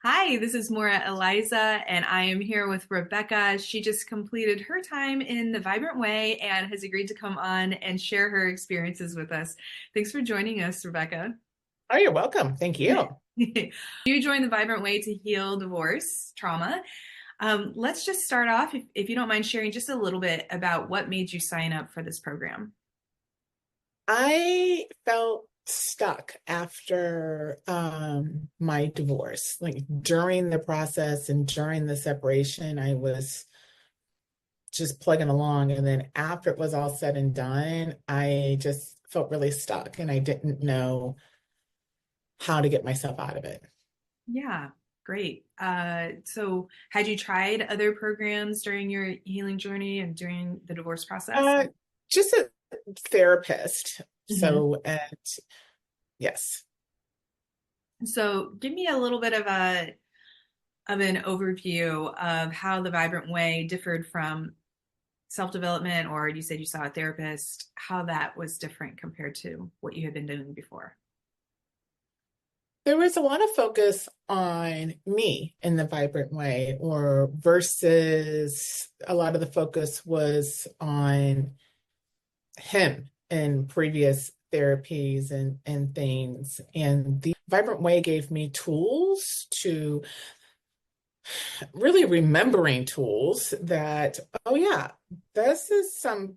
Hi, this is Maura Eliza, and I am here with Rebecca. She just completed her time in the Vibrant Way and has agreed to come on and share her experiences with us. Thanks for joining us, Rebecca. Oh, you're welcome. Thank you. You joined the Vibrant Way to heal divorce trauma. Let's just start off, if you don't mind sharing just a little bit about what made you sign up for this program. I felt stuck after my divorce. Like during the process and during the separation, I was just plugging along. And then after it was all said and done, I just felt really stuck and I didn't know how to get myself out of it. Yeah, great. So had you tried other programs during your healing journey and during the divorce process? Uh, just a therapist. Mhm. So, and yes. So give me a little bit of an overview of how the Vibrant Way differed from self-development, or you said you saw a therapist, how that was different compared to what you had been doing before. There was a lot of focus on me in the Vibrant Way, or versus a lot of the focus was on him in previous therapies and things. And the Vibrant Way gave me tools to really remembering tools that, oh yeah, this is some,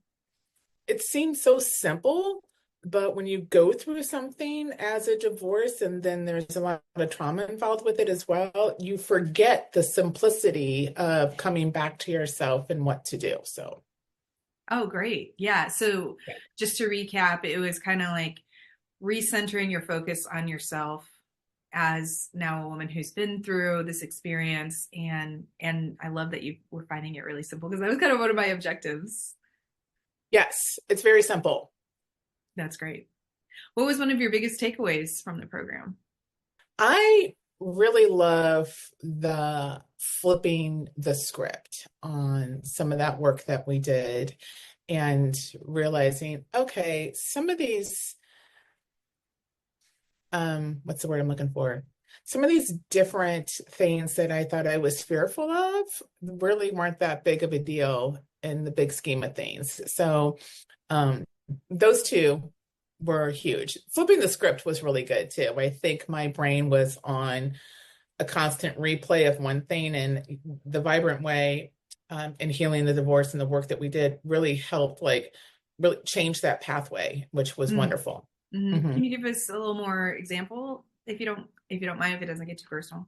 it seems so simple, but when you go through something as a divorce and then there's a lot of trauma involved with it as well, you forget the simplicity of coming back to yourself and what to do. So, Oh, great. Yeah. So yeah. just to recap, it was kind of like recentering your focus on yourself as now a woman who's been through this experience, and I love that you were finding it really simple because that was kind of one of my objectives. Yes, it's very simple. That's great. What was one of your biggest takeaways from the program? I really love the flipping the script on some of that work that we did and realizing, okay, some of these what's the word I'm looking for? Some of these different things that I thought I was fearful of really weren't that big of a deal in the big scheme of things. So um, those two were huge. Flipping the script was really good too. I think my brain was on a constant replay of one thing, and the Vibrant Way in healing the divorce and the work that we did really helped, like, really change that pathway, which was Mm. wonderful. Mhm. Mhm. Can you give us a little more example if you don't mind, if it doesn't get too personal?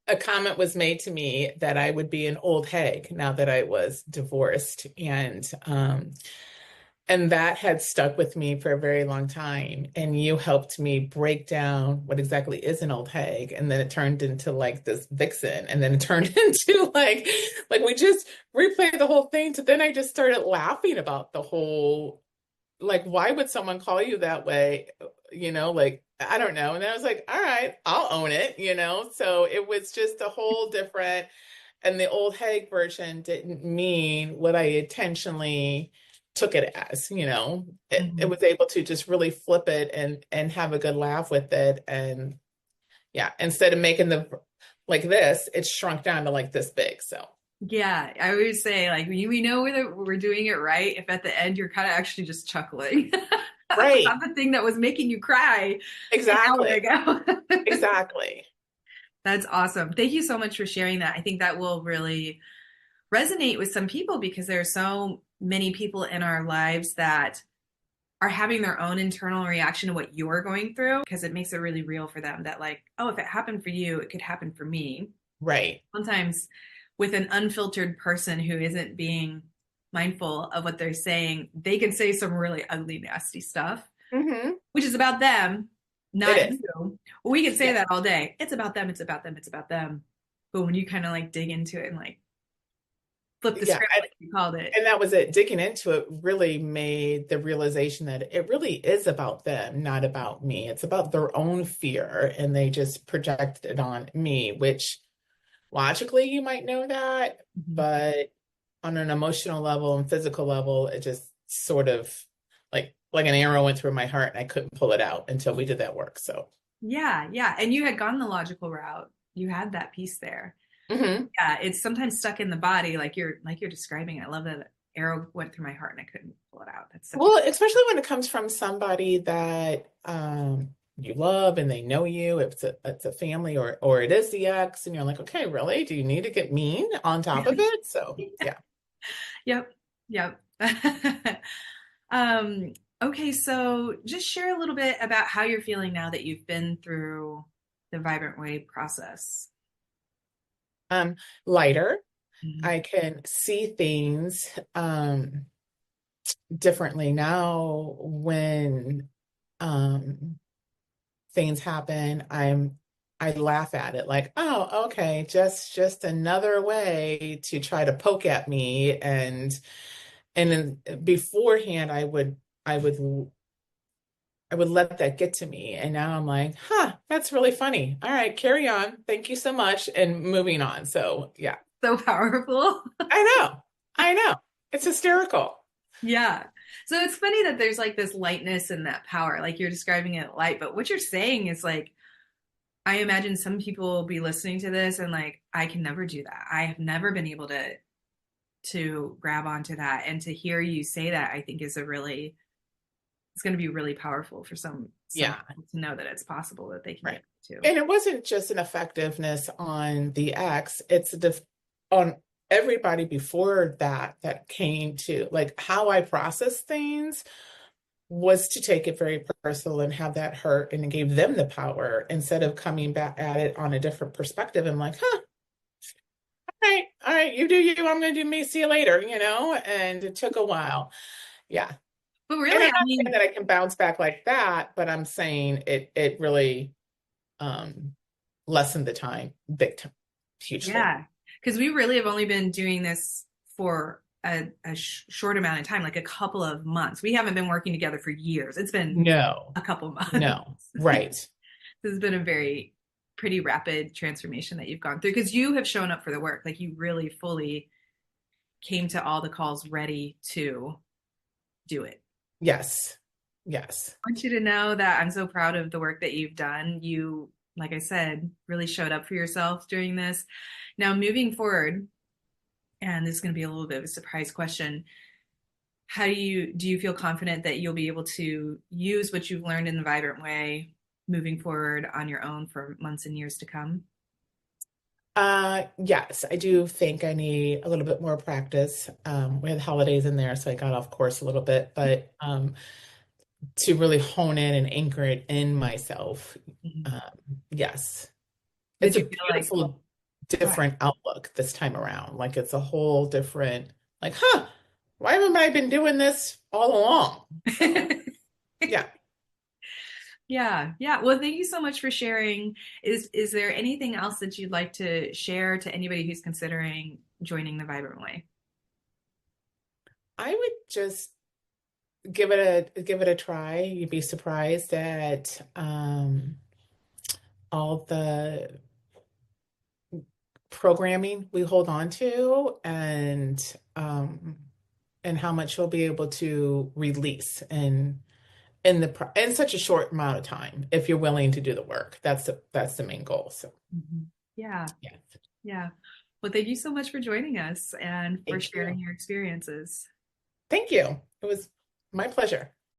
A comment was made to me that I would be an old hag now that I was divorced, and that had stuck with me for a very long time. And you helped me break down what exactly is an old hag, and then it turned into like this vixen, and then it turned into like we just replayed the whole thing. So then I just started laughing about the whole, like, why would someone call you that way? Like, I don't know. And then I was like, all right, I'll own it. So it was just a whole different, and the old Hague version didn't mean what I intentionally took it as. It Mhm. was able to just really flip it and have a good laugh with it. And yeah, instead of making the like this, it shrunk down to like this big. So Yeah, I always say like we know whether we're doing it right if at the end you're kind of actually just chuckling right. about the thing that was making you cry an hour Exactly. ago. Exactly. That's awesome. Thank you so much for sharing that. I think that will really resonate with some people because there are so many people in our lives that are having their own internal reaction to what you're going through because it makes it really real for them that like, oh, if it happened for you, it could happen for me. Right. Sometimes with an unfiltered person who isn't being mindful of what they're saying, they can say some really ugly, nasty stuff, Hmm. which is about them, It not is. you. Well, we can say Yeah. that all day. It's about them, it's about them, it's about them. But when you kind of like dig into it and like flip the Yeah. script, like you called it. And that was it. Digging into it really made the realization that it really is about them, not about me. It's about their own fear, and they just projected it on me, which logically you might know that, Mhm. but on an emotional level and physical level, it just sort of like an arrow went through my heart and I couldn't pull it out until we did that work. So Yeah, yeah. And you had gone the logical route. you had that piece there. Hmm. Yeah, it's sometimes stuck in the body, like you're describing. I love that arrow went through my heart and I couldn't pull it out. That's such a Well, especially when it comes from somebody that you love and they know you, if it's a family or it is the ex, and you're like, okay, really? Do you need to get mean on top of it? So yeah. Yep, yep. um, okay, so just share a little bit about how you're feeling now that you've been through the Vibrant Way process. Um, Lighter. Mhm. I can see things differently now when um things happen. I laugh at it like, oh, okay, just another way to try to poke at me. And then beforehand I would let that get to me. And now I'm like, huh, that's really funny. All right, carry on. Thank you so much. And moving on. So yeah, So powerful. I know. I know. It's hysterical. Yeah. So it's funny that there's like this lightness and that power. Like you're describing it light, but what you're saying is like, I imagine some people will be listening to this and like, I can never do that. I have never been able to grab onto that. And to hear you say that, I think is a really, it's going to be really powerful for some Yeah. people to know that it's possible that they can Right. get to. And it wasn't just an effectiveness on the ex, it's on everybody before that came to like how I process things was to take it very personal and have that hurt, and it gave them the power instead of coming back at it on a different perspective. I'm like, huh, all right, you do you, I'm gonna do me, see you later, and it took a while. Yeah. But And really, I'm I not saying mean, that I can bounce back like that, but I'm saying it really um lessened the time big time, hugely. yeah, because we really have only been doing this for a short amount of time, like a couple of months. We haven't been working together for years. It's been No, a couple months. no, right. This has been a very pretty rapid transformation that you've gone through because you have shown up for the work. Like you really fully came to all the calls ready to do it. Yes, yes. I want you to know that I'm so proud of the work that you've done. You, like I said, really showed up for yourself during this. Now, moving forward, and this is going to be a little bit of a surprise question. How do you feel confident that you'll be able to use what you've learned in the Vibrant Way moving forward on your own for months and years to come? Yes, I do think I need a little bit more practice. We had holidays in there, so I got off course a little bit, but to really hone in and anchor it in myself, Mhm. um, yes. It's Did a you feel like, beautiful, go ahead. different outlook this time around. Like it's a whole different, like, huh, why haven't I been doing this all along? So, yeah. Yeah, yeah. Well, thank you so much for sharing. Is there anything else that you'd like to share to anybody who's considering joining the Vibrant Way? I would just give it a try. You'd be surprised at all the programming we hold on to, and how much you'll be able to release in such a short amount of time if you're willing to do the work. That's the main goal. So Mhm. Yeah, yeah, yeah. Well, thank you so much for joining us and for thank sharing you. your experiences. Thank you. It was my pleasure.